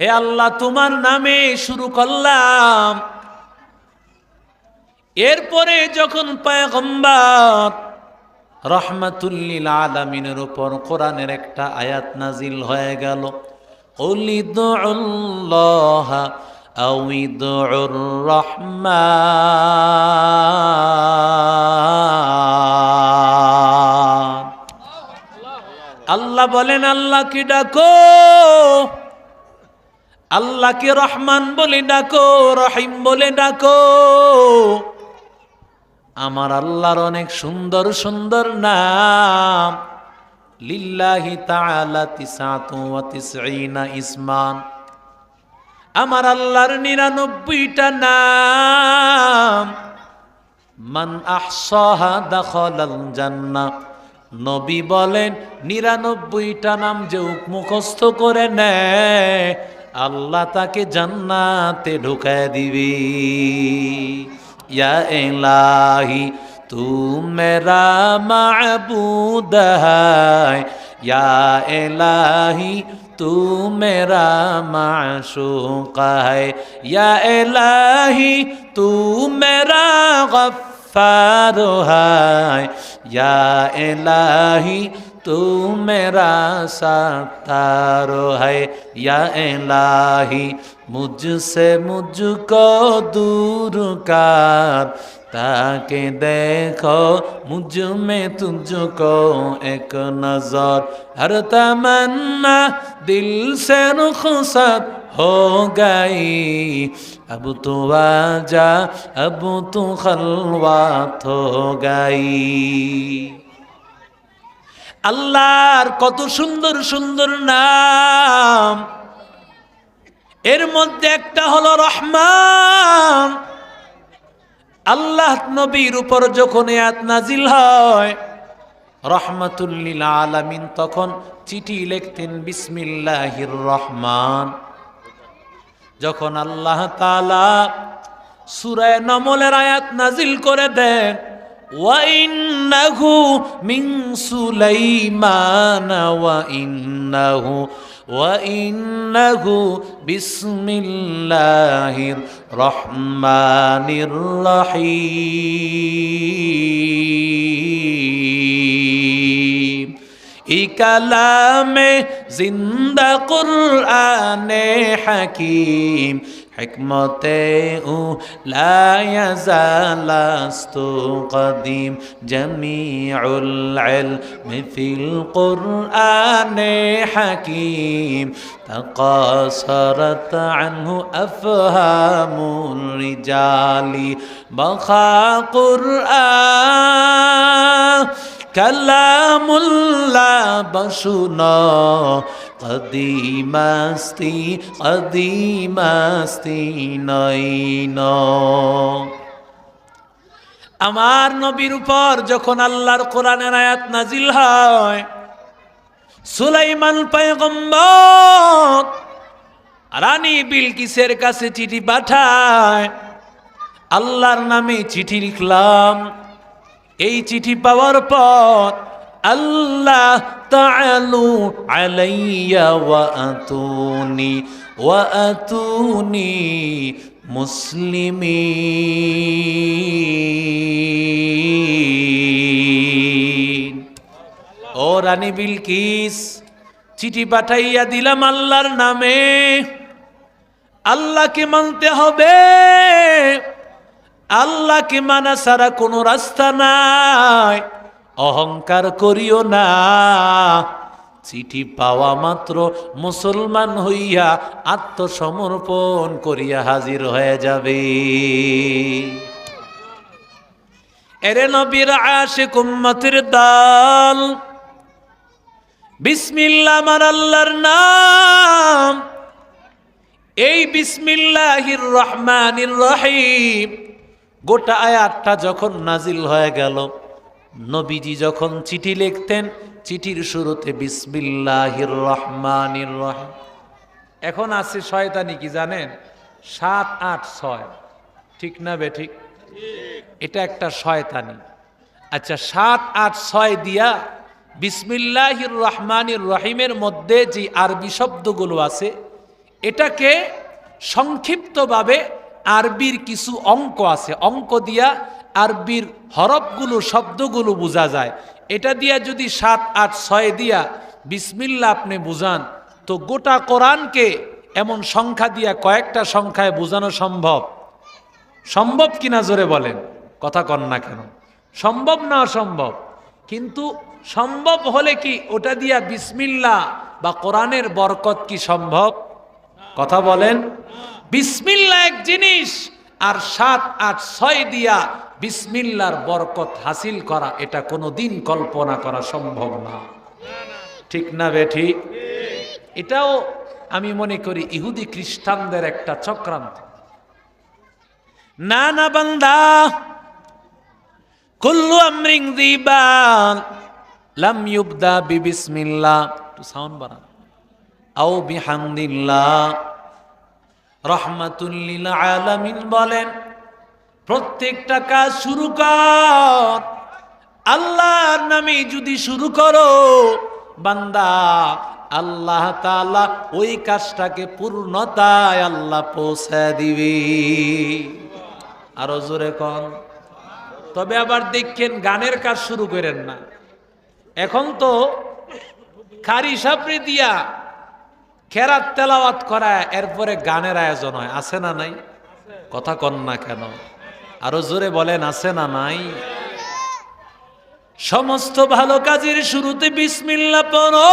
হে আল্লাহ, তোমার নামে শুরু করলাম। এরপরে যখন পয়গম্বর রহমাতুল লিল আলামিনের উপর কোরআনের একটা আয়াত নাজিল হয়ে গেল, উলিদুল্লাহ আও ইদউর রহমান। আল্লাহ বলেন, আল্লাহকে ডাকো, আল্লাহকে রহমান বলে ডাকো, রহিম বলে ডাকো। আমার আল্লাহর অনেক সুন্দর সুন্দর নাম। লিল্লাহি তাআলা তিসআতু ওয়া তিসঈনা ইসমান। আমার আল্লাহর ৯৯টা নাম। মান আহসাহা দাখালাল জান্নাহ। নবী বলেন ৯৯টা নাম যে মুখস্থ করে নেয়, আল্লাহ তাকে জান্নাতে ঢুকায় দিবে। या इलाही तू मेरा माबूद है, या इलाही तू मेरा माशूक है, या इलाही तू मेरा गफ्फार है, या इलाही तू मेरा सत्तार है, या इलाही मुझसे मुझको दूर कर, ताकि देखो मुझ में तुझको एक नजर। हर तमन्ना दिल से रुखसत हो गई, अब तो आजा, अब तो खलवत हो गई। আল্লাহর কত সুন্দর সুন্দর নাম। এর মধ্যে একটা হলো রহমান। আল্লাহ নবীর উপর যখন আয়াত নাজিল হয়, রহমাতুল লিল আলামিন তখন চিঠি লিখতেন বিসমিল্লাহির রহমান। যখন আল্লাহ তাআলা সূরা নমলের আয়াত নাজিল করে দেন, ওয়া ইন্নাহু মিন সুলাইমান ওয়া ইন্নাহু বিসমিল্লাহির রহমানির রহিম। ই কালামে জিন্দা কুরআনে হাকিম, হিকমতে ও লা ইয়াজালাস্তু কদিম, জামিউল ইলমি ফিল কুরআনে হাকিম, তাকাসারাত আনহু আফহামুর রিজালি, বাখা কুরআন কালামুল্লাহ বসুনা, কদিমাস্তি কদিমাস্তি নয়ন। আমার নবীর উপর যখন আল্লাহর কোরআনের আয়াত নাজিল হয়, সুলাইমান পয়গম্বর রানী বিলকিসের কাছে চিঠি পাঠায়, আল্লাহর নামে চিঠি লিখলাম। এই চিঠি পাওয়ার পর আল্লাহ তাআলু আলাইয়া ওয়া আতুনি মুসলিমিন। ও রানী বিলকিস, চিঠি পাঠাইয়া দিলাম আল্লাহর নামে। আল্লাহকে মানতে হবে, আল্লাহকে মানা ছাড়া কোনো রাস্তা নাই। অহংকার করিও না। চিঠি পাওয়া মাত্র মুসলমান হইয়া আত্মসমর্পণ করিয়া হাজির হয়ে যাবে। এরে নবীর আশিক উম্মতের দল, বিসমিল্লাহ আমার আল্লাহর নাম। এই বিসমিল্লাহির রহমানির রহিম গোটা আয়াতটা যখন নাজিল হয়ে গেল, নবীজি যখন চিঠি লিখতেন, চিঠির শুরুতে বিসমিল্লাহির রহমানির রহিম। এখন আছে শয়তানি কি জানেন? ৭, ৮, ৬, ঠিক না বেঠিক? এটা একটা শয়তানি। আচ্ছা, ৭, ৮, ৬ দিয়া বিসমিল্লাহির রহমানির রহিমের মধ্যে যে আরবি শব্দগুলো আছে, এটাকে সংক্ষিপ্তভাবে আরবির কিছু অঙ্ক আছে, অঙ্ক দিয়া আরবির হরফগুলো শব্দগুলো বোঝা যায়। এটা দিয়া যদি 7, 8, 6 দিয়া বিসমিল্লাহ আপনি বুঝান, তো গোটা কোরআনকে এমন সংখ্যা দিয়া কয়েকটা সংখ্যায় বোঝানো সম্ভব? সম্ভব কিনা জোরে বলেন, কথা কন না কেন? সম্ভব না অসম্ভব? কিন্তু সম্ভব হলে কি ওটা দিয়া বিসমিল্লাহ বা কোরআনের বরকত কি সম্ভব? কথা বলেন। বিসমিল্লাহ এক জিনিস, আর 7, 8, 6 দিয়া বিসমিল্লাহর বরকত হাসিল করা এটা কোনোদিন কল্পনা করা সম্ভব না। ঠিক না বেঠিক? এটাও আমি মনে করি ইহুদি খ্রিস্টানদের একটা চক্রান্ত। না না বান্দা, কুল্লু আমরিন যিবাল লাম ইউবদা বিবিসমিল্লাহ, একটু সাউন্ড বাড়ান, আও বিহামদিল্লাহ রাহমাতুল লিল আলামিন বলেন, প্রত্যেকটা কাজ শুরু কর আল্লাহর নামে যদি শুরু করো বান্দা, আল্লাহ তাআলা ওই কাজটাকে পূর্ণতায় আল্লাহ পৌঁছে দিবে। আরো জোরে কোন। তবে আবার দেখেন, গানের কাজ শুরু করেন না। এখন তো খারি সাপড়ি দিয়া খেরাত তেলাওয়াত করায়, এরপরে গানের আয়োজন হয়, আছে না নাই? কথা কন না কেন? আরো জোরে বলেন, আছে না নাই? সমস্ত ভালো কাজের শুরুতে বিসমিল্লাহ পড়ো।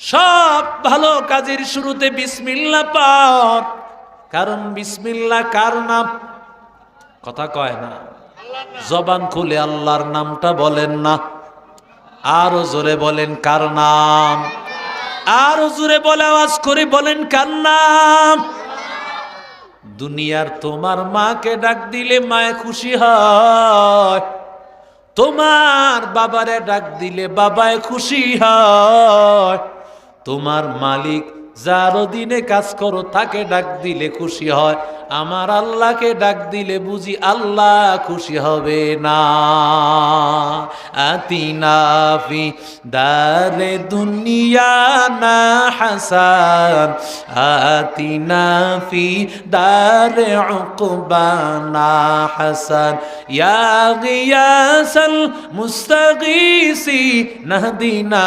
সব ভালো কাজের শুরুতে বিসমিল্লাহ পড়, কারণ বিসমিল্লাহ কার নাম? কথা কয় না। জবান খুলে আল্লাহর নামটা বলেন না। আরো জোরে বলেন, কার নাম? আরো জোরে বলে আওয়াজ করে বলেন, কার নাম? দুনিয়ার তোমার মাকে ডাক দিলে মায়ে খুশি হয়, তোমার বাবারে ডাক দিলে বাবায় খুশি হয়, তোমার মালিক যার অধীনে কাজ করো তাকে ডাক দিলে খুশি হয়, আমার আল্লাহকে ডাক দিলে বুঝি আল্লাহ খুশি হবে না। আতিনা ফি দারে দুনিয়া না হাসান, আতিনা ফি দারে উকবা না হাসান, ইয়া গিয়াসাল মুস্তাগীসি নাহদিনা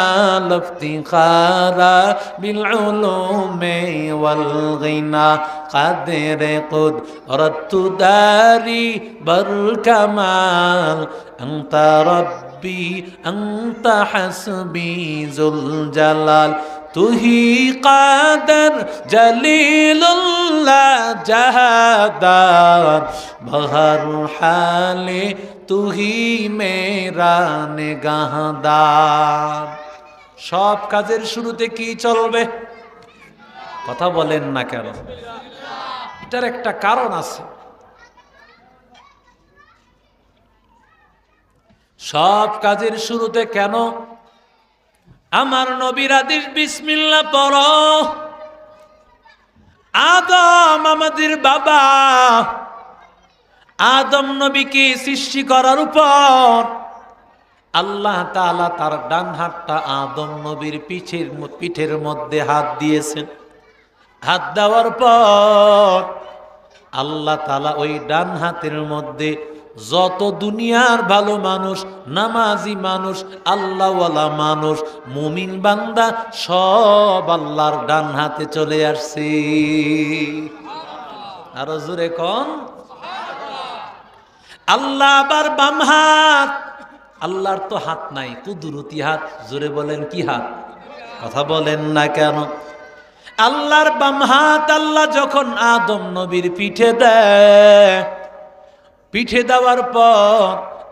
লফতিখারা বিল উলুমি ওয়াল গিনা, কাদরে قدرت داري بالكمال أنت ربي أنت حسبي ذو الجلال तुही कादर जलीलुल्लाह जहादार बहर हाले तुही मेरा निगाहदार। সব কাজের শুরুতে কি চলবে? কথা বলেন না কেন? এটার একটা কারণ আছে। সব কাজের শুরুতে কেন আমার নবীর আদেশ বিসমিল্লাহ পড়ো? আদম আমাদের বাবা, আদম নবীকে সৃষ্টি করার উপর আল্লাহ তাআলা তার ডান হাতটা আদম নবীর পিঠের মধ্যে হাত দিয়েছেন। হাত দেওয়ার পর আল্লাহ তাআলা ওই ডান হাতের মধ্যে যত দুনিয়ার ভালো মানুষ, নামাজি মানুষ, আল্লাহওয়ালা মানুষ, মুমিন বান্দা সব আল্লাহর ডান হাতে চলে আসছে। আরো জোরে কোন আল্লাহ। আবার বাম হাত, আল্লাহর তো হাত নাই, কুদরতি হাত। জোরে বলেন, কি হাত? কথা বলেন না কেন? আল্লাহর বাম হাত আল্লাহ যখন আদম নবীর পিঠে দেয়, পিঠে দেওয়ার পর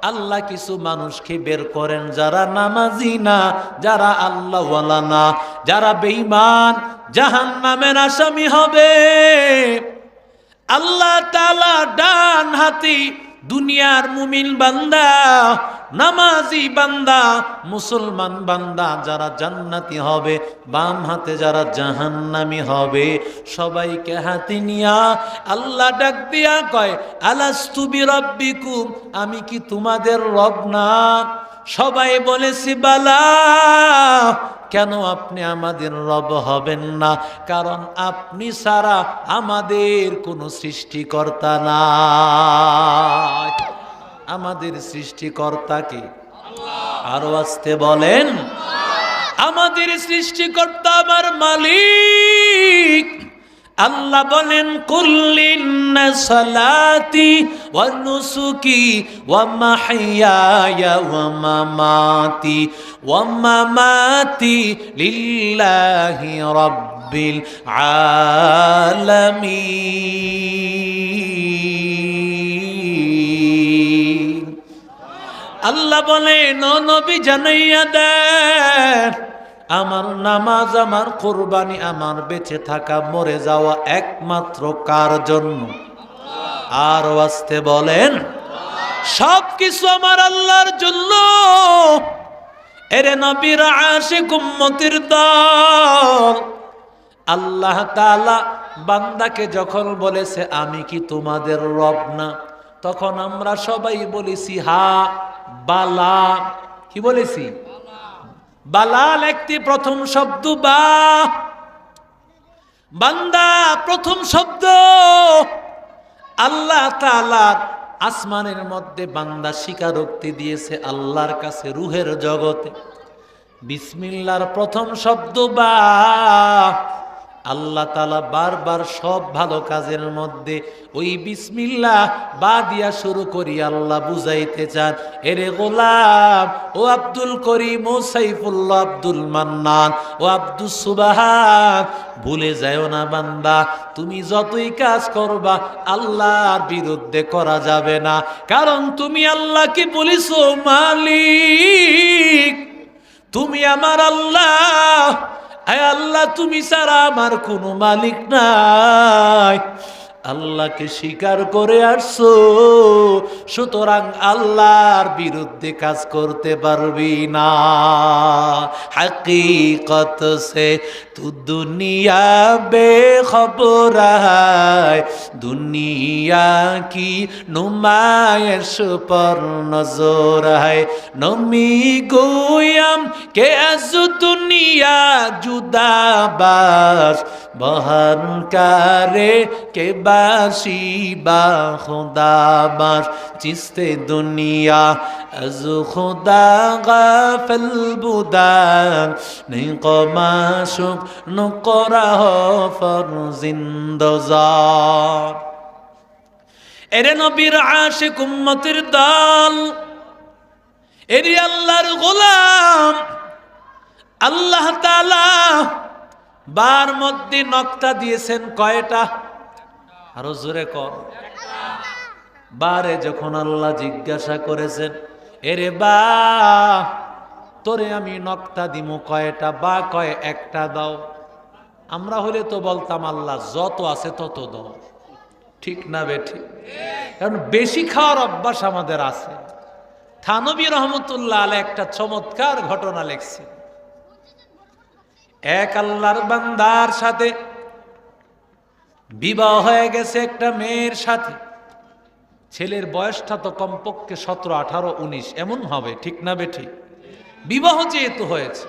আল্লাহ কিছু মানুষকে বের করেন যারা নামাজি না, যারা আল্লাহওয়ালা না, যারা বেঈমান, জাহান্নামের আসামি হবে। আল্লাহ তাআলা ডান হাতি দুনিয়ার মুমিন বান্দা, নামাজি বান্দা, মুসলমান বান্দা যারা জান্নাতি হবে, বাম হাতে যারা জাহান্নামী হবে, সবাইকে হাতে নিয়া আল্লাহ ডাক দিয়া কয়, আলাস্তু বিরাব্বিকুম, আমি কি তোমাদের রব না? সবাই বলেছি বালা। কেন আপনি আমাদের রব হবেন না? কারণ আপনি ছাড়া আমাদের কোনো সৃষ্টিকর্তা নাই। আমাদের সৃষ্টিকর্তা কে? আরো আসতে বলেন। আমাদের সৃষ্টিকর্তা আমার মালিক। আল্লাহ বলেন, কুল্লিন্না সালাতি ওয়া নুসুকি ওয়া মাহইয়ায়া ওয়া মামাতি লিল্লাহি রাব্বিল আলামিন। আল্লাহ বলেন, ও নবী জানাইয়া দেন, আমার নামাজ, আমার কুরবানি, আমার বেঁচে থাকা, মরে যাওয়া একমাত্র কার জন্য? আর আসতে বলেন, সব কিছু আমার আল্লাহর জন্য। এরে নবীর আশিক উম্মতের দল, আল্লাহ তাআলা বান্দাকে যখন বলেছে আমি কি তোমাদের রব না, তখন আমরা সবাই বলেছি হা বালা। কি বলেছি? বালা লিখতে প্রথম শব্দ বা। বান্দা প্রথম শব্দ। আল্লাহ তাআলা আসমানের মধ্যে বান্দা স্বীকারোক্তি দিয়েছে আল্লাহর কাছে রুহের জগতে। বিসমিল্লাহর প্রথম শব্দ বা। আল্লাহ তাআলা বারবার সব ভালো কাজের মধ্যে ওই বিসমিল্লাহ বা দিয়া শুরু করি আল্লাহ বুঝাইতে চান, এরে গোলাম, ও আব্দুল করিম, ও সাইফুল্লাহ, আব্দুল মান্নান, ও আব্দুস সুবহান, ভুলে যাও না বান্দা, তুমি যতই কাজ করবা আল্লাহর বিরুদ্ধে করা যাবে না। কারণ তুমি আল্লাহকে বলিছো মালিক, তুমি আমার আল্লাহ। আয় আল্লাহ, তুমি ছাড়া আমার কোনো মালিক নাই। আল্লাহকে স্বীকার করে আসছো, সুতরাং আল্লাহর বিরুদ্ধে কাজ করতে পারবি না। হकीकत से तू दुनिया बेखबर है, दुनिया की नुमाइश पर नजर है। नमी गोयम के अज दुनिया जुदा बास बहन करे के बासी बा खुदा बास चिस्ते दुनिया अज खुदा गाफिल बुदान नहीं कमाशुक नुकरा फर जिंदजार। এরে নবীর আশিক উম্মতের দল, এরে আল্লাহর গোলাম, আল্লাহ তাআলা বার মধ্যে নকতা দিয়েছেন কয়টা? আরো জোরে কর। বারে যখন আল্লাহ জিজ্ঞাসা করেছেন, এরে বা তোরে আমি নকতা দিমু কয়টা? বা কয় একটা দাও। আমরা হলে তো বলতাম আল্লাহ যত আছে তত দাও। ঠিক না বেঠিক? কারণ বেশি খাওয়ার অভ্যাস আমাদের আছে। থানবী রহমতুল্লাহ আলাইহি একটা চমৎকার ঘটনা লেখছে। এক আল্লাহর বান্দার সাথে বিবাহ হয়ে গেছে একটা মেয়ের সাথে। ছেলের বয়সটা তো কমপক্ষে 17, 18, 19 এমন হবে। ঠিক না বেঠিক? বিবাহ যেহেতু হয়েছে,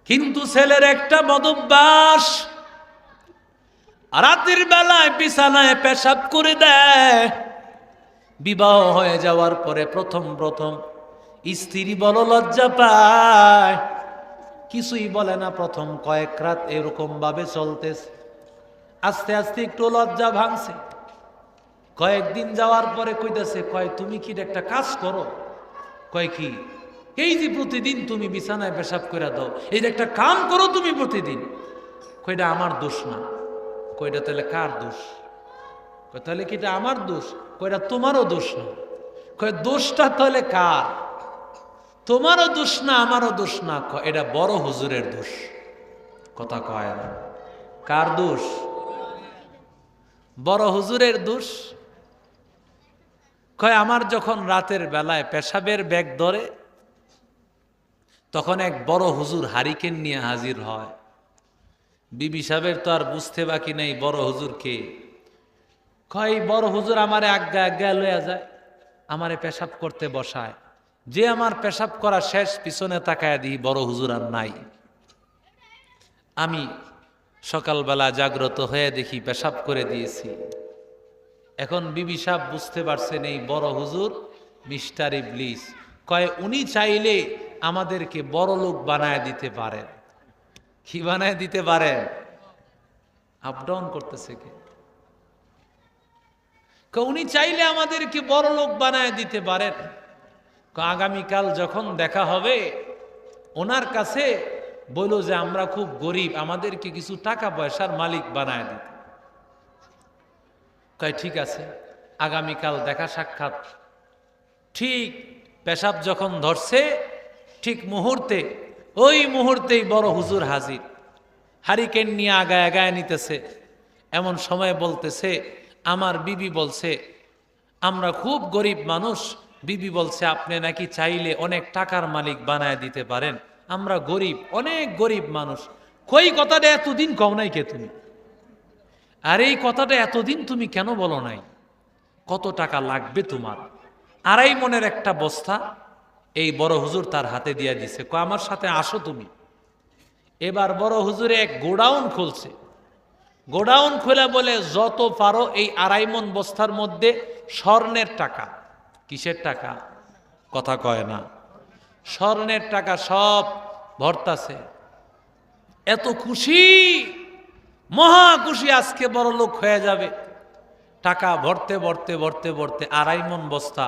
কিন্তু ছেলের একটা বদভ্যাস, রাতের বেলায় বিছানায় পেশাব করে দেয়। বিবাহ হয়ে যাওয়ার পরে প্রথম স্ত্রী বড় লজ্জা পায়, কিছুই বলে না। প্রথম কয়েক রাত এরকম ভাবে চলতেছে, আস্তে আস্তে একটু লজ্জা ভাঙছে। কয়েকদিন যাওয়ার পরে কইতেছে, কয় তুমি কি একটা কাজ করো? কয় কি? এই যে প্রতিদিন তুমি বিছানায় পেশাব করে দাও, এই যে একটা কাম করো তুমি প্রতিদিন। কয়টা আমার দোষ না। কয়টা তাহলে কার দোষ? কয় তাহলে কি এটা আমার দোষ? কয়টা তোমারও দোষ না। কয় দোষটা তাহলে কার? তোমারও দোষ না, আমারও দোষ না। এটা বড় হুজুরের দোষ। কথা কয় না। কার দোষ? বড় হুজুরের দোষ। কয় আমার যখন রাতের বেলায় পেশাবের ব্যাগ ধরে, তখন এক বড় হুজুর হারিকেন নিয়ে হাজির হয়। বিবি সাহেবের তো আর বুঝতে বাকি নেই বড় হুজুর কে। কয় বড় হুজুর আমারে আজ্ঞা লইয়া যায়, আমারে পেশাব করতে বসায়। যে আমার পেশাব করা শেষ, পিছনে তাকায় দিই বড় হুজুর আর নাই। আমি সকালবেলা জাগ্রত হয়ে দেখি পেশাব করে দিয়েছি। এখন বিবি সাহেব বুঝতে পারছেন এই বড় হুজুর মিস্টার ইবলিস। কয় উনি চাইলে আমাদেরকে বড় লোক বানায় দিতে পারেন। কি বানায় দিতে পারেন? আপ ডাউন করতেছে কে? উনি চাইলে আমাদেরকে বড় লোক বানায় দিতে পারেন। আগামীকাল যখন দেখা হবে ওনার কাছে বলো যে আমরা খুব গরিব, আমাদেরকে কিছু টাকা পয়সার মালিক বানায় দিতে। কয় ঠিক আছে, আগামীকাল দেখা সাক্ষাৎ। ঠিক পেশাব যখন ধরছে ঠিক মুহূর্তে, ওই মুহূর্তেই বড় হুজুর হাজির, হারিকেন নিয়ে আগায় আগায় নিতেছে। এমন সময় বলতেছে আমার বিবি বলছে আমরা খুব গরিব মানুষ, বিবি বলছে আপনি নাকি চাইলে অনেক টাকার মালিক বানায় দিতে পারেন, আমরা গরিব, অনেক গরিব মানুষ। কই কথাটা এতদিন কও নাই কে তুমি? আর এই কথাটা এতদিন তুমি কেন বলো নাই? কত টাকা লাগবে তোমার? 2.5 মনের একটা বস্তা এই বড় হুজুর তার হাতে দিয়ে দিছে। আমার সাথে আসো তুমি। এবার বড় হুজুরে এক গোডাউন খুলছে। গোডাউন খুলে বলে যত পারো এই 2.5 মন বস্তার মধ্যে স্বর্ণের টাকা। কিসের টাকা? কথা কয় না। স্বর্ণের টাকা সব ভরতাছে। এত খুশি, মহা খুশি, আজকে বড় লোক হয়ে যাবে। টাকা ভরতে ভরতে ভরতে ভরতে 2.5 মন বস্তা,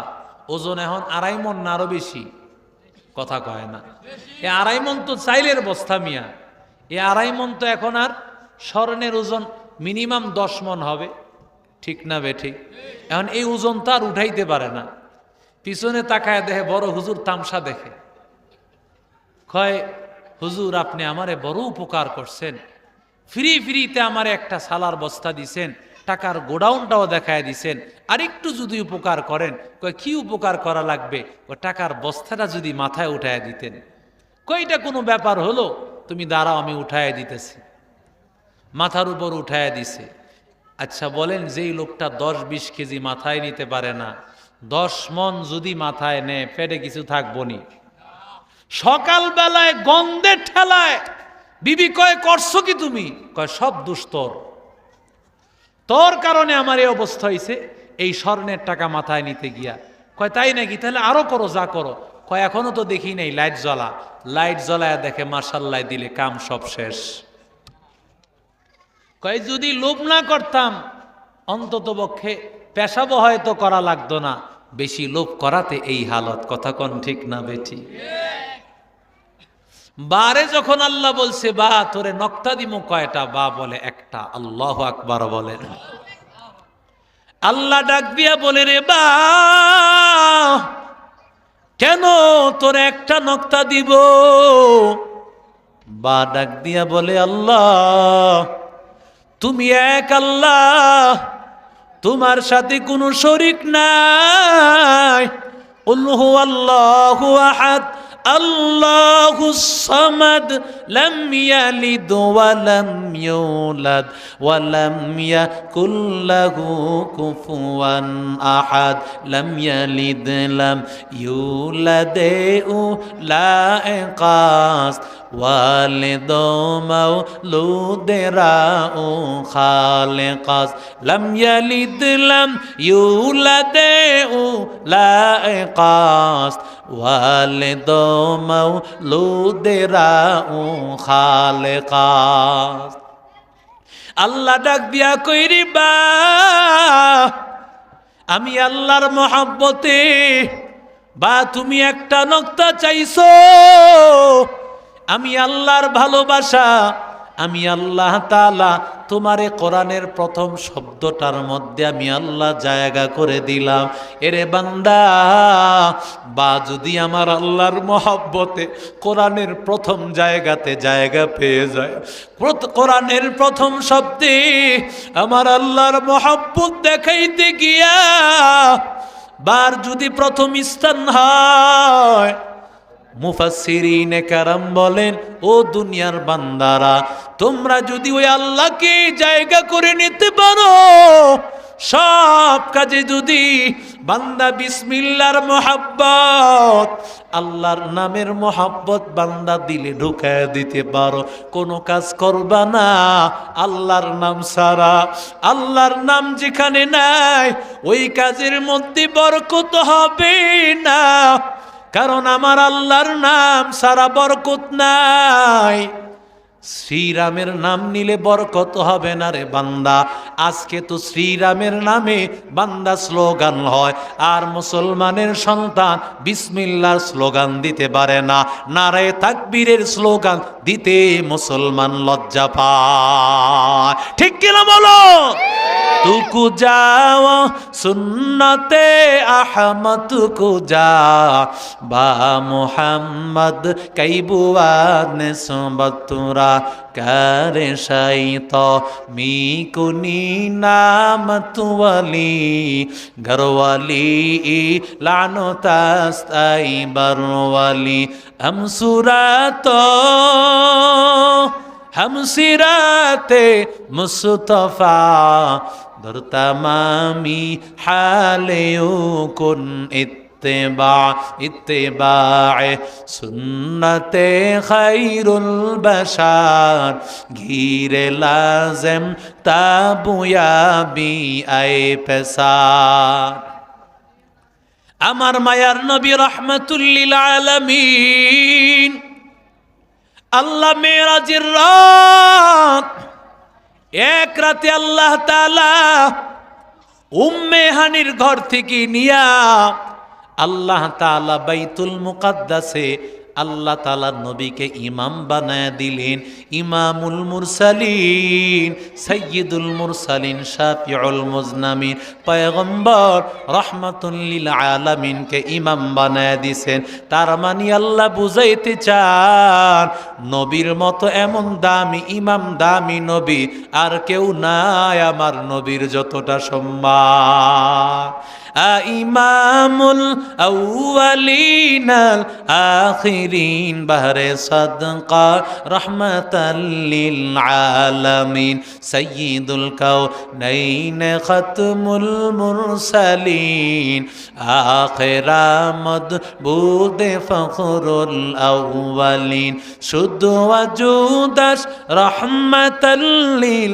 ওজন এখন 2.5 মন না আরো বেশি। কথা কয় না। এই 2.5 মন তো চাইলের বস্তা মিয়া। এই 2.5 মন তো এখন আর স্বর্ণের ওজন মিনিমাম 10 মন হবে, ঠিক না বে ঠিক? এখন এই ওজন তো আর উঠাইতে পারে না। পিছনে তাকায় দেখে বড় হুজুর তামসা দেখে। কয় হুজুর আপনি আমারে বড় উপকার করছেন, ফ্রিতে আমারে একটা সালার বস্তা দিছেন, টাকার গোডাউনটাও দেখায় দিছেন, আর একটু যদি উপকার করেন। কয় কি উপকার করা লাগবে? ওই টাকার বস্তাটা যদি মাথায় উঠায় দিতেন। কয়টা কোনো ব্যাপার হলো? তুমি দাঁড়াও আমি উঠায় দিতেছি। মাথার উপর উঠায় দিছে। আচ্ছা বলেন, যেই লোকটা 10-20 কেজি মাথায় নিতে পারে না, 10 মন যদি মাথায় নেয় পেটে কিছু থাকবো নি? সকালবেলায় গন্ধের ঠেলায় বিবি কয় করছো কি তুমি? কয় সব দুস্তর, তোর কারণে আমার এই অবস্থা হয়েছে এই স্বর্ণের টাকা মাথায় নিতে গিয়া। কয় তাই নাকি? তাহলে আরো করো, যা করো। কয় এখনো তো দেখি নাই লাইট জ্বলা। লাইট জ্বলায় দেখে মাশাল্লাহ দিলে কাম সব শেষ। কয় যদি লোভ না করতাম অন্তত পক্ষে পেশাবও হয়তো করা লাগতো না, বেশি লোভ করাতে এই হালত। কথা কোন ঠিক না বেঠি? বারে যখন আল্লাহ বলছে বা তোরে নক্তা দিমু, কয়টা? বা বলে একটা। আল্লাহু আকবার বলেন। আল্লাহ ডাক দিয়া বলে রে বা, কেন তোরে একটা নক্তা দিব? বা ডাক দিয়া বলে আল্লাহ তুমি এক আল্লাহ, তোমার সাথে কোনো শরীক নাই। উল্হু আল্লাহু আহাদ আল্লাহুস সামাদ লাম ইয়ালিদ ওয়া লাম ইউলাদ ওয়া লাম ইয়াকুল লাহু কুফুয়ান আহাদ। লাম ইয়ালিদ লাম ইউলাদ লা ইকাস ওয়ালিদ মাওলুদেরা ও খালিকাস। লাম ইয়ালিদ লাম ইউলাদ লা ইকাস ওয়ালিদ মাওলুদেরা ও খালিকাস। আল্লাহ ডাক দিয়া কইরি বা, আমি আল্লাহর মহব্বতে বা তুমি একটা নক্তা চাইছো, আমি আল্লাহর ভালোবাসা, আমি আল্লাহ তাআলা তোমারে কোরআনের প্রথম শব্দটার মধ্যে আমি আল্লাহ জায়গা করে দিলাম। এরে বান্দা, বা যদি আমার আল্লাহর মহব্বতে কোরআনের প্রথম জায়গাতে জায়গা পেয়ে যায়, কোরআনের প্রথম শব্দে আমার আল্লাহর মহব্বত দেখাইতে গিয়া বার যদি প্রথম স্থান হয়, মুফাসসিরিনে কারাম বলেন ও দুনিয়ার বান্দারা, তোমরা যদি ওই আল্লাহকে জায়গা করে নিতে পারো, সব কাজে যদি বান্দা বিসমিল্লাহর মোহাব্বত, আল্লাহর নামের মোহাব্বত বান্দা দিলে ঢুকায় দিতে পারো, কোনো কাজ করবা না আল্লাহর নাম ছাড়া। আল্লাহর নাম যেখানে নাই ওই কাজের মধ্যে বরকত হবে না, কারণ আমার আল্লাহর নাম ছাড়া বরকত নাই। শ্রীরামের নাম নিলে বরকত হবে না রে বান্দা। আজকে তো শ্রীরামের নামে বান্দা স্লোগান হয়, আর মুসলমানের সন্তান বিসমিল্লাহর স্লোগান দিতে পারে না, নারে তাকবীরের স্লোগান দিতে মুসলমান লজ্জা পায়। ঠিক কিনা বলো? তুকু যাও সুন্নতে আহমদ কু যা বা মুহাম্মদ কাইবুয়া নিসবতুরা করে শাইত মি কুনি নামত ওয়ালি ঘরওয়ালি লানতাস্তাই বরওয়ালি हम सुरात हम सिराते मुस्तफा दर तमामी हालेओ कुन इत्तेबाए सुन्नते खैरुल बशार घीरे लाज़िम ताबुयाबी आए पेसार। আমার মায়ার নবী রাহমাতুল লিল আলামিন, আল্লাহ মেরাজের রাত, এক রাতে আল্লাহ তাআলা উম্মে হানির ঘর থেকে নিয়া আল্লাহ তাআলা বাইতুল মুকাদ্দাসে আল্লাহ তাআলা নবীকে ইমাম বানায় দিলেন। ইমামুল মুরসালিন, সাইয়্যিদুল মুরসালিন, শাফিউল মুজনামিন, পয়গম্বর রাহমাতুল লিল আলামিনকে ইমাম বানায় দিয়েছেন। তার মানে আল্লাহ বুঝাইতে চান নবীর মতো এমন দামি ইমাম, দামি নবী আর কেউ নাই আমার নবীর যতটা সম্মান। ইমামুল আউয়ালিনাল আখিরিন বাহরে সাদকা রাহমাতাল লিল আলামিন সাইয়্যিদুল কাউনাইন খাতমুল মুরসালিন আখিরামদ বুদে ফখরুল আউয়ালিন শুদ্ধ ওয়াজুদাস রাহমাতাল লিল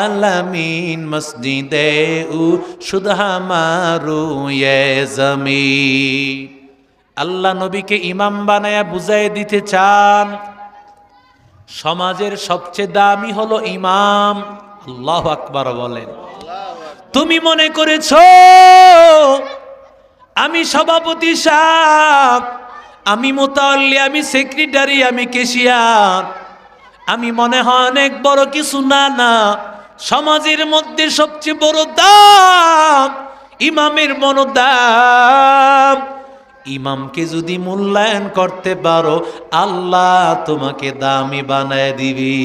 আলামিন মসজিদে উ শুদহামার জমিন। আল্লাহ নবীকে ইমাম বানায়া বুঝাই দিতে চান সমাজের সবচেয়ে দামি হলো ইমাম। আল্লাহু আকবার বলেন। তুমি মনে করেছো আমি সভাপতি সাহেব, আমি মুতাওয়াল্লি, আমি সেক্রেটারি, আমি ক্যাশিয়ার, আমি মনে হয় অনেক বড় কিছু। না না, সমাজের মধ্যে সবচেয়ে বড় দাম ইমামের মনোদাম। ইমামকে যদি মূল্যায়ন করতে পারো আল্লাহ তোমাকে দামি বানায় দিবি।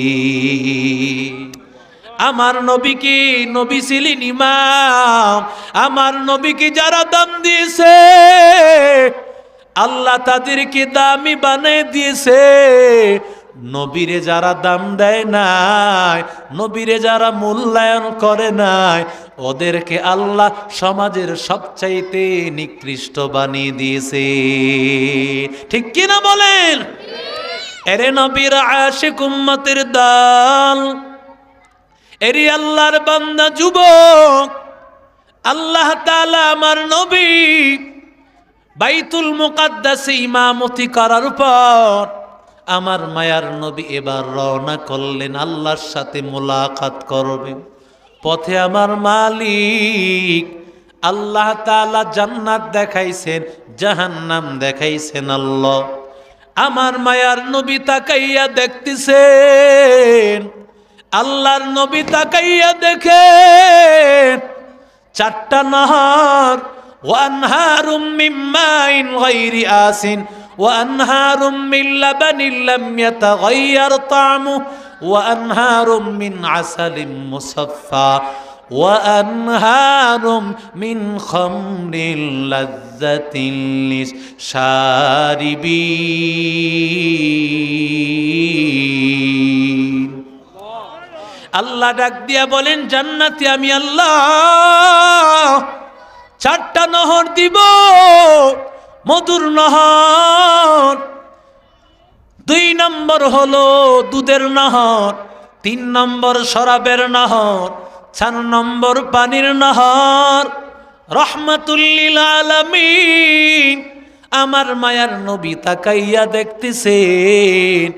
আমার নবীকে, নবী ছিলেন ইমাম, আমার নবীকে যারা দাম দিয়েছে আল্লাহ তাদেরকে দামি বানায় দিয়েছে। নবীরে যারা দাম দেয় নাই, নবীরে যারা মূল্যায়ন করে নাই, ওদেরকে আল্লাহ সমাজের সবচাইতে নিকৃষ্ট বানিয়ে দিয়েছে। ঠিক কিনা বলেন? এরে নবীর আশিক উম্মতের দল, এরে আল্লাহর বান্দা যুবক, আল্লাহ তাআলা আমার নবী বাইতুল মুকাদ্দাসে ইমামতি করার পর আমার মায়ার নবী এবার রওনা করলেন আল্লাহর সাথে মোলাকাত করবেন। পথে আমার মালিক আল্লাহ তাআলা জান্নাত দেখাইছেন, জাহান্নাম দেখাইছেন। আল্লাহ আমার মায়ার নবী তাকাইয়া দেখতেছেন, আল্লাহর নবী তাকাইয়া দেখেন চারটা নহর, ওয়ানহারুম মিন মাইন গায়রি আসিন وأنهار من لبن لم يتغير طعمه وأنهار من عسل مصفى وأنهار من خمر لذة للشاربين। আল্লাহ ডাক দিয়া বলেন, জান্নাতে আমি আল্লাহ 4টা নহর দিব, মধুর নহর। 2 নম্বর হলো দুধের নহর, 3 নম্বর শরাবের নহর, 4 নম্বর পানির নহর। রহমাতুল লিল আলামিন, আমার মায়ার নবী তাকাইয়া দেখতেছেন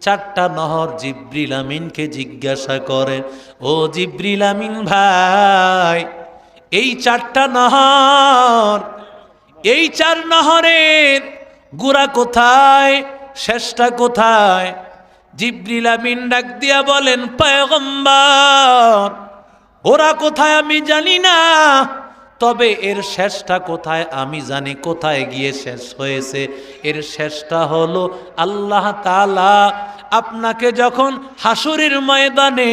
4টা নহর। জিবরিল আমিনকে জিজ্ঞাসা করেন, ও জিবরিল আমিন ভাই, এই 4টা নহর, এই 4 নহরের গুড়া কোথায়, শেষটা কোথায়? জিবরিল আমিন ডাক দিয়া বলেন, পয়গম্বর, ওরা কোথায় আমি জানি না, তবে এর শেষটা কোথায় আমি জানি। কোথায় গিয়ে শেষ হয়েছে? এর শেষটা হলো আল্লাহ তাআলা আপনাকে যখন হাসরের ময়দানে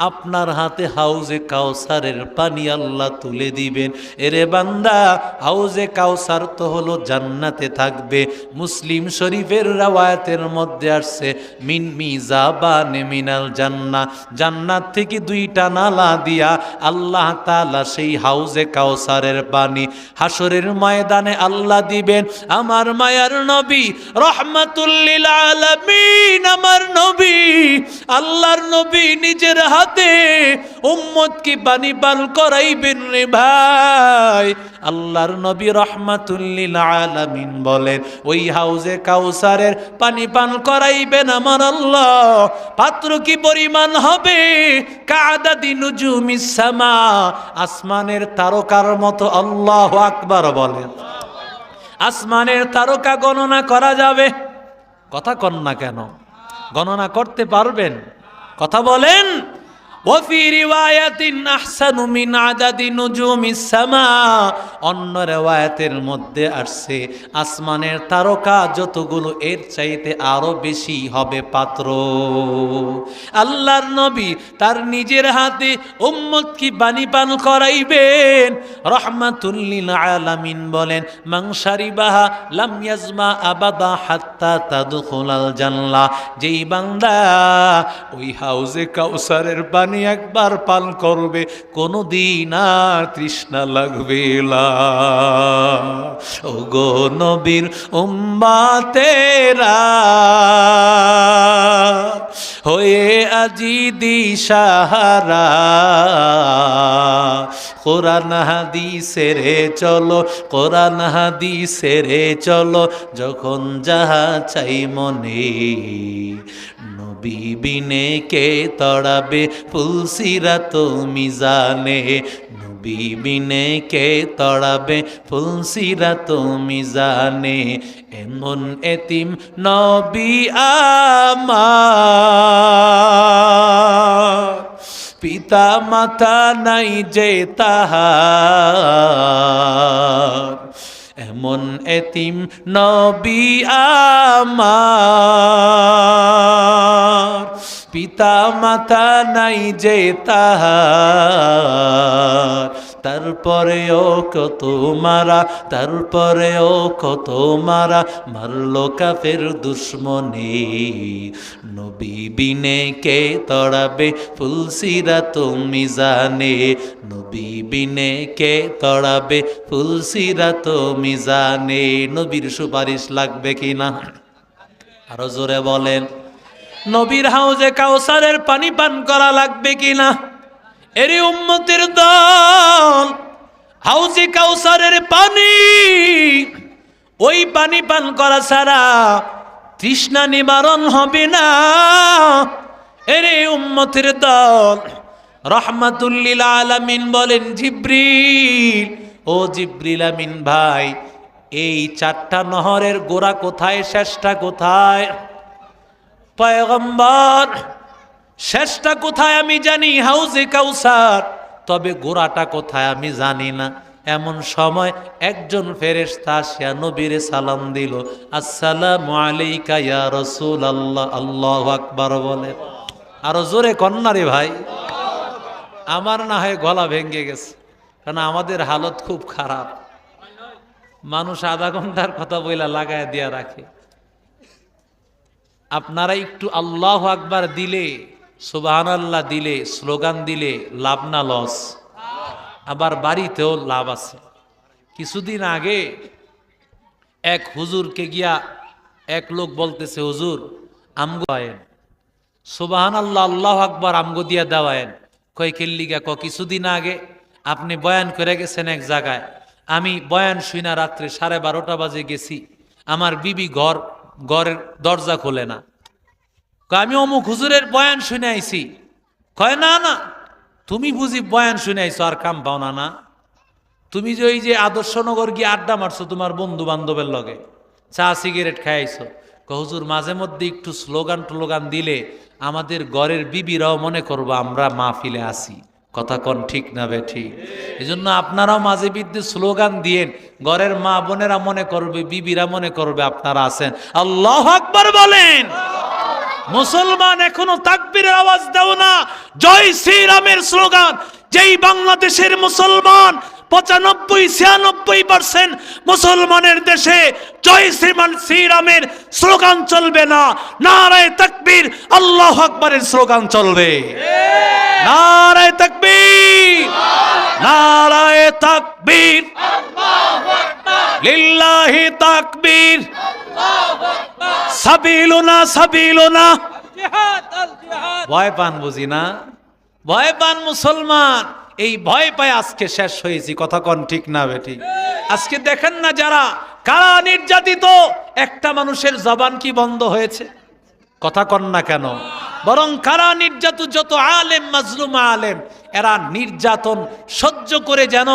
আপনার হাতে হাউজে কাউসারের পানি আল্লাহ তুলে দিবেন। এরে বান্দা, হাউজে কাউসার তো হলো জান্নাতে থাকবে। মুসলিম শরীফের রাওয়ায়াতের মধ্যে আসছে, মিন মিজাবানে মিনাল জান্নাহ, জান্নাত থেকে 2টা নালা দিয়া আল্লাহ তাআলা সেই হাউজে কাউসারের পানি হাসরের ময়দানে আল্লাহ দিবেন। আমার মায়ার নবী রহমাতুল লিল আলামিন, আমার নবী, আল্লাহর নবী নিজের হাতে উম্মতকে পানি পান করাইবেন রে ভাই। আল্লাহর নবী রহমাতুল লিল আলামিন বলেন, ওই হাউজে কাউসারের পানি পান করাইবেন আমার আল্লাহ। পাত্র কি পরিমাণ হবে? কাআদাদি নুজুমিস সামা, আসমানের তারকার মতো। আল্লাহু আকবার বলেন। আসমানের তারকা গণনা করা যাবে? কথা কন না কেন? গণনা করতে পারবেন? কথা বলেন। ওয়াফি রিওয়ায়াতিন আহসানু মিন আদাদি নুজুমিস সামা, অন্য রিওয়ায়াতের মধ্যে আসছে আসমানের তারকা যতগুলো এর চাইতে আরো বেশি হবে পাত্র। আল্লাহর নবী তার নিজের হাতে উম্মতকে পানি পান করাইবেন। রহমাতুল লিল আলামিন বলেন, মান শারিবাহা লাম ইয়াজমা আবাদা হাত্তা তাদখুলাল জান্নাহ, যেই বান্দা ওই হাউজে কাউসারের পানি একবার পান করবে কোনদিন আর তৃষ্ণা লাগবে না। ও গো নবীর উম্মতেরা হয়ে আজি দিশাহারা, কোরআন হাদিসের চলো, কোরআন হাদিসের চলো, যখন যাহা চাই মনে, নবী বিনে কে তড়াবে ফুলসিরাত মিজানে, নবী বিনে কে তড়াবে ফুলসিরাত মিজানে। এমন এতিম নবী আমার, পিতা মাতা নাই যে তাহার, এমন এতিম নবী আমার, পিতা মাতা নাই যে তাহার। তারপরেও কত মারা, তারপরেও কত মারা, মারলো কাফের দুশ্মনে, নবী বিনে কে তড়াবে ফুলসিরাত মিজানে, নবী বিনে কে তড়াবে ফুলসিরাত মিজানে। নবীর সুপারিশ লাগবে কিনা? আরো জোরে বলেন। নবীর হাউজে কাউসারের পানি পান করা লাগবে কিনা? এরই উম্মতের দল, হাউজে কাউসারের পানি, ওই পানি পান করা ছাড়া তৃষ্ণা নিবারণ হবে না। এরই উম্মতের দল, রহমাতুল লিল আলামিন বলেন, জিবরিল, ও জিবরিল আমিন ভাই, এই 4টা নহরের গোড়া কোথায়, শেষটা কোথায়? পয়গম্বর, শেষটা কোথায় আমি জানি, হাউজে কাউসার, তবে গোড়াটা কোথায় আমি জানি না। এমন সময় একজন ফেরেশতা আসিয়া নবীরে সালাম দিল, আসসালামু আলাইকা ইয়া রাসূলুল্লাহ। আল্লাহু আকবার বলেন। আরো জোরে কন্যা রে ভাই। আমার না হয় গলা ভেঙে গেছে, কারণ আমাদের হালত খুব খারাপ। মানুষ আধা ঘন্টার কথা বইলা লাগায় দিয়া রাখে। আপনারা একটু আল্লাহু আকবার দিলে সুবহানাল্লাহ দিলে, স্লোগান দিলে লাভ না লস? আবার বাড়িতেও লাভ আছে। কিছুদিন আগে এক হুজুরকে গিয়া এক লোক বলতেছে, হুজুর আমগো আয়েন, সুবহানাল্লাহ আল্লাহু আকবার, আমগো দিয়া দেওয়ায়েন। কয় কেল্লিগা? কিছুদিন আগে আপনি বয়ান করে গেছেন এক জায়গায়, আমি বয়ান শুইনা রাত্রে 12:30 বাজে গেছি, আমার বিবি ঘরের দরজা খোলে না। আমি অমুক হুজুরের বয়ান শুনে আইছি। কয় না না, তুমি বুঝি বয়ান শুনে আইছো আর কাম পাও না? না, তুমি যে ওই যে আদর্শনগর গিয়ে আড্ডা মারছো তোমার বন্ধু বান্ধবের লগে, চা সিগারেট খাইছো। হুজুর মাঝে মধ্যে একটু স্লোগান টোলোগান দিলে আমাদের ঘরের বিবিরাও মনে করবো আমরা মাহফিলে আসি। কথা কন ঠিক না বেঠিক? এই জন্য আপনারাও মাঝে বিদ্যে স্লোগান দিয়েন, ঘরের মা বোনেরা মনে করবে, বিবিরা মনে করবে আপনারা আছেন। আল্লাহু আকবার বলেন। মুসলমান এখনো তাকবীরের আওয়াজ দাও না, জয় শ্রীরামের স্লোগান। যেই বাংলাদেশের মুসলমান 95-96% মুসলমানের দেশে জয় শ্রীরামের স্লোগান চলবে না, নারায়ে তাকবীর আল্লাহু আকবারের স্লোগান চলবে। নারায়ে তাকবীর, নারায়ে তাকবীর, লিল্লাহি তাকবীর, সাবিলুনা সাবিলুনা। ভয় পান বুঝি না? ভয় পান মুসলমান, এই ভয় পায় আজকে শেষ হয়েছি। কথা কন ঠিক না বেঠিক? আজকে দেখেন না যারা কারা নির্যাতিত, একটা মানুষের জবান কি বন্ধ হয়েছে? কথা কন না কেন? বরং কারা নির্যাতিত যত আলেম, মাজলুম আলেম, এরা নির্যাতন সহ্য করে যেন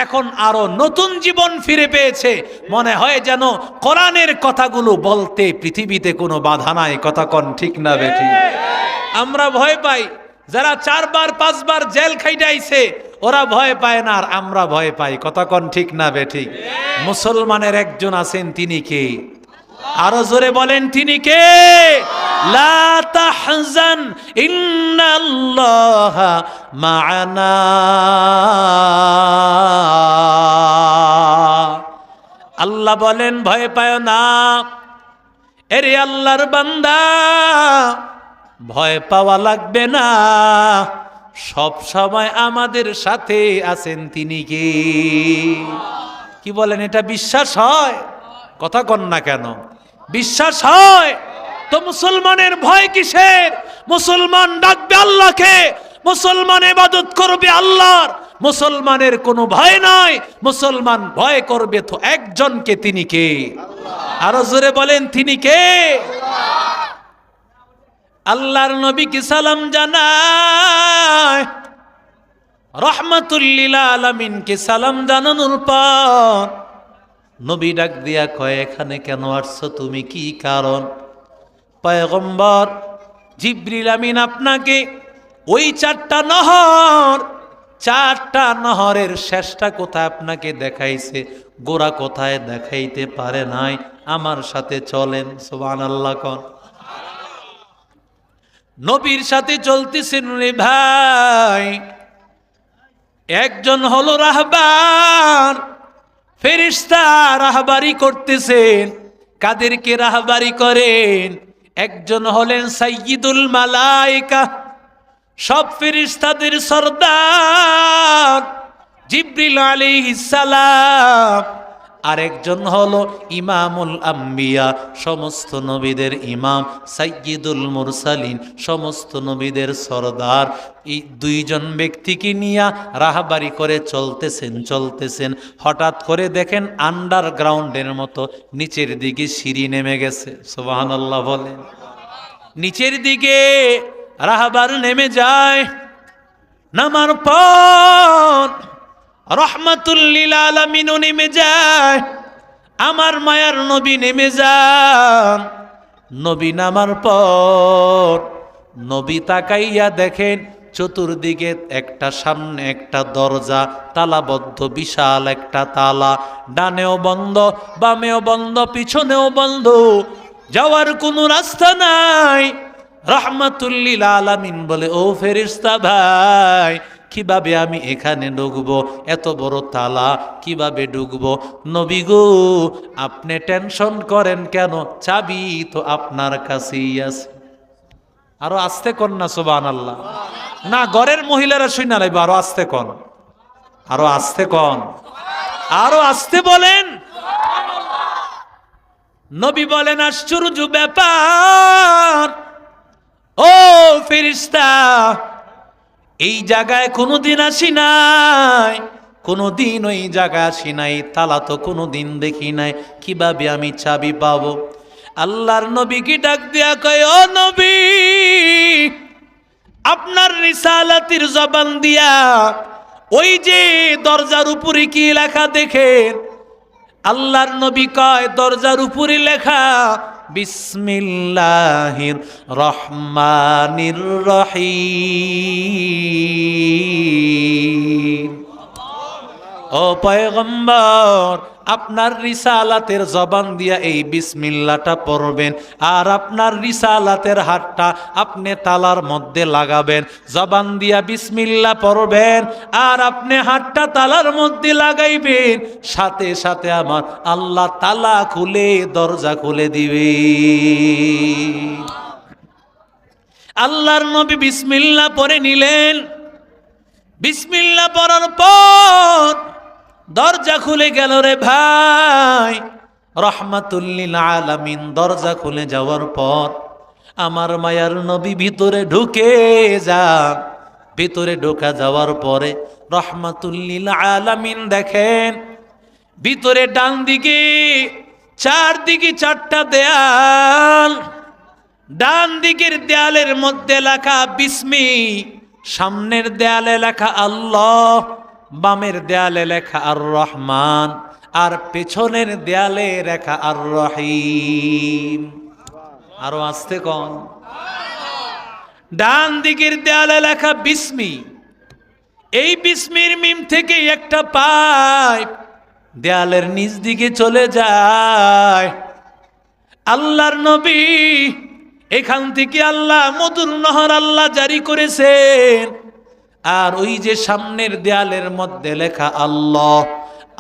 এখন আরো নতুন জীবন ফিরে পেয়েছে। মনে হয় যেন কোরআনের কথাগুলো বলতে পৃথিবীতে কোনো বাধা নাই। কথা কন ঠিক না বেঠিক? আমরা ভয় পাই। যারা 4-5 বার জেল খাইটাইছে ওরা ভয় পায় না, আর আমরা ভয় পাই। কথা কন ঠিক না বেঠিক? মুসলমানের একজন আছেন, তিনি কে? আরো জোরে বলেন, তিনি কে? লা তাহজান ইন্নাল্লাহা মা'ানা। আল্লাহ বলেন ভয় পায় না। এরে আল্লাহর বান্দা, ভয় পাওয়া লাগবে না, সব সময় আমাদের সাথে আছেন। তিনি কে? কি বলেন, এটা বিশ্বাস হয়? কথা কন না কেন? বিশ্বাস হয় তো মুসলমানের ভয় কিসের? মুসলমান ডাকবে আল্লাহকে, মুসলমান ইবাদত করবে আল্লাহর, মুসলমানের কোনো ভয় নাই। মুসলমান ভয় করবে তো একজনকে, তিনি কে? আরো জোরে বলেন, তিনি কে? আল্লাহর নবীকে সালাম জানায়, রাহমাতুল লিল আলামিনকে সালাম জানানোর পর নবী ডাক দিয়া কয়, এখানে কেন আসছো তুমি? কি কারণ? পয়গম্বর জিবরিল আমিন আপনাকে ওই 4টা নহরের শেষটা কোথায় আপনাকে দেখাইছে, গোড়া কোথায় দেখাইতে পারে নাই। আমার সাথে চলেন। সুবহানাল্লাহ কোন? নবীর সাথে চলতেছেন রে ভাই। একজন হলো রাহবার, ফেরেশতা রাহবারি করতেছেন। কাদেরকে রাহবারি করেন? একজন হলেন সাইয়্যিদুল মালায়েকা, সব ফেরেশতাদের সরদার জিবরিল আলাইহিস সালাম। আরেকজন হলো ইমামুল আম্বিয়া, সমস্ত নবীদের ইমাম, সাইয়্যিদুল মুরসালিন, সমস্ত নবীদের সরদার। এই 2 জন ব্যক্তিকে নিয়ে রাহবারি করে চলতেছেন। হঠাৎ করে দেখেন আন্ডারগ্রাউন্ডের মতো নিচের দিকে সিঁড়ি নেমে গেছে। সুবহানাল্লাহ বলেন। নিচের দিকে রাহবার নেমে যায়। নামার পর রাহমাতুল লিল আলামিন নেমে যায়, আমার মায়ার নবী নেমে যান। নবী নামার পর নবী তাকাইয়া দেখেন চতুর্দিকে একটা, সামনে একটা দরজা তালাবদ্ধ, বিশাল একটা তালা, ডানেও বন্ধ, বামেও বন্ধ, পিছনেও বন্ধ, যাওয়ার কোনো রাস্তা নাই। রাহমাতুল লিল আলামিন বলে, ও ফেরেশতা ভাই, কিভাবে আমি এখানে ঢুকবো? এত বড় তালা কিভাবে ঢুকবো? নবী গো, আপনি টেনশন করেন কেন? চাবি তো আপনার কাছেই আছে। আরো আস্তে কর না সুবহানাল্লাহ। না, ঘরের মহিলারা শুনে লাইব, আরো আস্তে কর, আরো আস্তে কর, আরো আস্তে বলেন। নবী বলেন আশ্চর্য ব্যাপার, ও ফেরেশতা, এই জায়গায় কোনোদিন আসি নাই, কোনোদিন ওই জায়গায় আসি নাই, তালা তো কোনোদিন দেখি নাই, কিভাবে আমি চাবি পাবো? আল্লাহর নবী কি ডাক দিয়া কয়, ও নবী, আপনার রিসালাতের জবান দিয়া ওই যে দরজার উপরে কি লেখা দেখেন? আল্লাহর নবী কয়, দরজার উপরে লেখা বিসমিল্লাহির রহমানির রহিম। ও পয়গম্বর, আপনার রিসালাতের জবান দিয়া এই বিসমিল্লাহটা পড়বেন, আর আপনার রিসালাতের হাতটা আপনি তালার মধ্যে লাগাবেন। জবান দিয়া বিসমিল্লাহ পড়বেন আর আপনি হাতটা তালার মধ্যে লাগাইবেন, সাথে সাথে আমার আল্লাহ তালা খুলে দরজা খুলে দিবে। আল্লাহর নবী বিসমিল্লাহ পড়ে নিলেন। বিসমিল্লাহ পড়ার পর দরজা খুলে গেল রে ভাই, রহমাতুল লিল আলামিন। দরজা খুলে যাওয়ার পর আমার মায়ার নবী ভিতরে ঢুকে যান। ভিতরে ঢোকা যাওয়ার পরে রহমাতুল লিল আলামিন দেখেন ভিতরে ডান দিকে চারদিকে চারটা দেয়াল। ডান দিকের দেয়ালের মধ্যে লেখা বিসমি, সামনের দেয়ালে লেখা আল্লাহ, বামের দেয়ালে লেখা আর রহমান, আর পেছনের দেয়ালে লেখা আর রহিম। আরো আস্তে কোন। ডান দিকের দেয়ালে লেখা বিসমি, এই বিসমির মিম থেকে একটা পাইপ দেয়ালের নিচ দিকে চলে যায়। আল্লাহর নবী এখান থেকে আল্লাহ মধুর নহর আল্লাহ জারি করেছেন। আর ওই যে সামনের দেয়ালের মধ্যে লেখা আল্লাহ,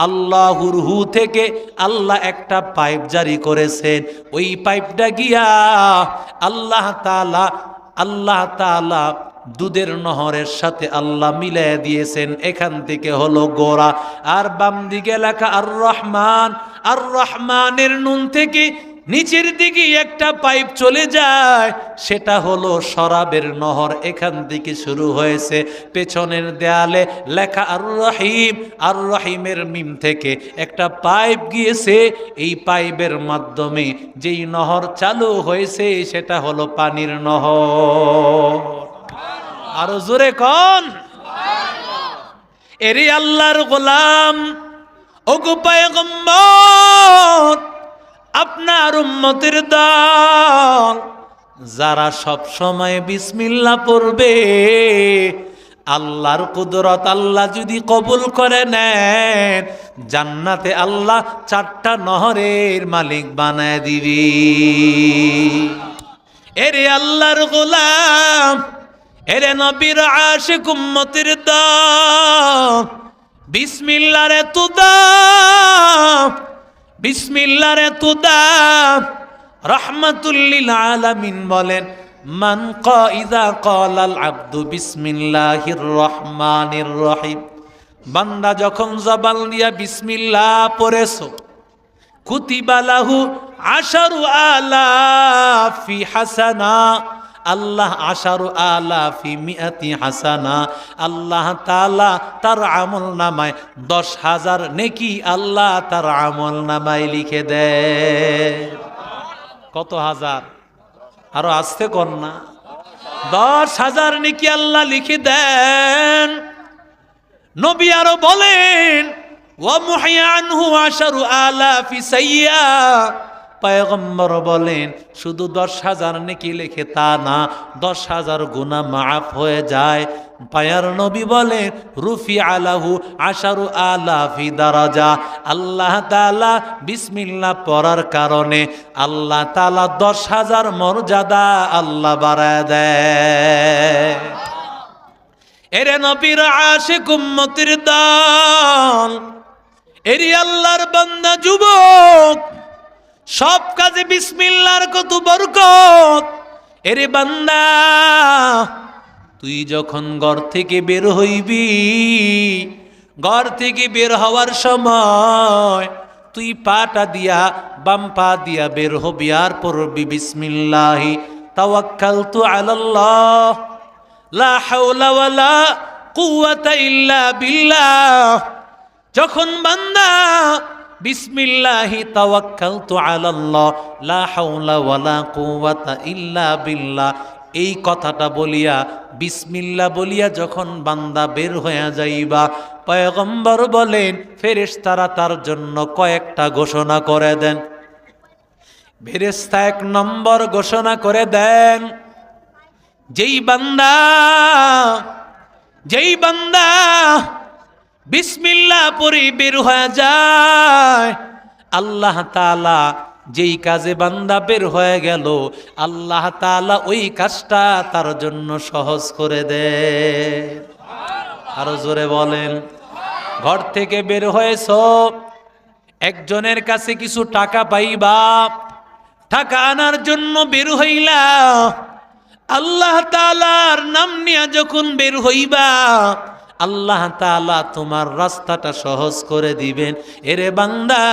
আল্লাহুর হু থেকে আল্লাহ একটা পাইপ জারি করেছেন। ওই পাইপটা গিয়া আল্লাহ তাআলা দুধের নহরের সাথে আল্লাহ মিলাই দিয়েছেন। এখান থেকে হলো গোরা। আর বাম দিকে লেখা আর রহমান, আর রহমানের নুন থেকে নিচের দিকে একটা পাইপ চলে যায়, সেটা হলো শরাবের নহর। এখান থেকে শুরু হয়েছে। পেছনের দেয়ালে লেখা আর রহিম, আর রহিমের মিম থেকে একটা পাইপ গিয়েছে। এই পাইপের মাধ্যমে যেই নহর চালু হয়েছে সেটা হলো পানির নহর। আরো জোরে কোন। এরে আল্লাহর গোলাম, ওগো পয়গম্বর, আপনার উম্মতের দল যারা সব সময় বিসমিল্লাহ পড়বে, আল্লাহর কুদরত আল্লাহ যদি কবুল করে নেন, জান্নাতে আল্লাহ চারটা নহরের মালিক বানায় দিবি। এরে আল্লাহর গোলাম, এরে নবীর আশিক উম্মতের দল, বিসমিল্লাহর এত দাম, বিসমিল্লাহর এত দাম। রাহমাতুল লিল আলামিন বলেন, মান ইযা ক্বালাল আবদু বিসমিল্লাহির রহমানির রহিম, বান্দা যখন জবান দিয়া বিসমিল্লাহ পড়েছো, কুতিবা লাহু আশারু আলাফি হাসানা, আল্লাহ আশারু আলাফি মিআতি হাসানা, আল্লাহ তাআলা তার আমল নামায় 10,000 নেকি আল্লাহ তার আমল নামায় লিখে দেয়। কত হাজার? আরো আস্তে কর না। 10,000 নেকি আল্লাহ লিখে দেন। নবী আরো বলেন, ওয়া মুহিয়া আনহু আশারু আলাফি সাইয়্যা, পয়গম্বর বলেন শুধু 10,000 নেকি লেখে তা না, 10,000 গুনাহ মাফ হয়ে যায়। পায়ার নবী বলেন, রুফি আলাহু আশারু আলাফি দারাজা, আল্লাহ তাআলা বিসমিল্লাহ পড়ার কারণে আল্লাহ তাআলা 10,000 মর্যাদা আল্লাহ বাড়ায় দেয়। এরে নবীর আশিক উম্মতের দল, এরি আল্লাহর বান্দা যুবক, সব কাজে বিসমিল্লাহর কত বরকত। এরে বান্দা, তুই যখন ঘর থেকে বের হইবি, ঘর থেকে বের হওয়ার সময় তুই পাটা দিয়া, বাম পা দিয়া বের হবি, আর পড়বি বিসমিল্লাহি তাওয়াক্কালতু আলাল্লাহ লা হাওলা ওয়ালা কুওয়াতা ইল্লা বিল্লাহ। যখন বান্দা বিসমিল্লাহি তাওয়াক্কালতু আলাল্লাহ লা হাওলা ওয়ালা কুওয়াতা ইল্লা বিল্লাহ এই কথাটা বলিয়া, বিসমিল্লাহ বলিয়া যখন বান্দা বের হয়ে যাইবা, পয়গম্বর বলেন ফেরেশতারা তার জন্য কয়েকটা ঘোষণা করে দেন। ফেরেশতা 1 নম্বর ঘোষণা করে দেন, যেই বান্দা বিসমিল্লাহ পড়ে বের হয়ে যায়, আল্লাহ তাআলা যেই কাজে বান্দা বের হয়ে গেল, আল্লাহ তাআলা ওই কাজটা তার জন্য সহজ করে দেয়। আরো জোরে বলেন। ঘর থেকে বের হয়েছ, একজনের কাছে কিছু টাকা পাইবা, টাকা আনার জন্য বের হইলা, আল্লাহ তাআলার নাম নিয়ে যখন বের হইবা, আল্লাহ তাআলা তোমার রাস্তাটা সহজ করে দিবেন। এরে বান্দা,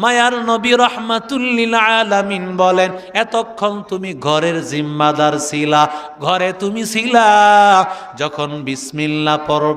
মায়ার নবী রাহমাতুল লিল আলামিন বলেন, এতক্ষণ তুমি ঘরের জিম্মাদার ছিলা, ঘরে তুমি ছিলা, যখন বিসমিল্লাহ পড়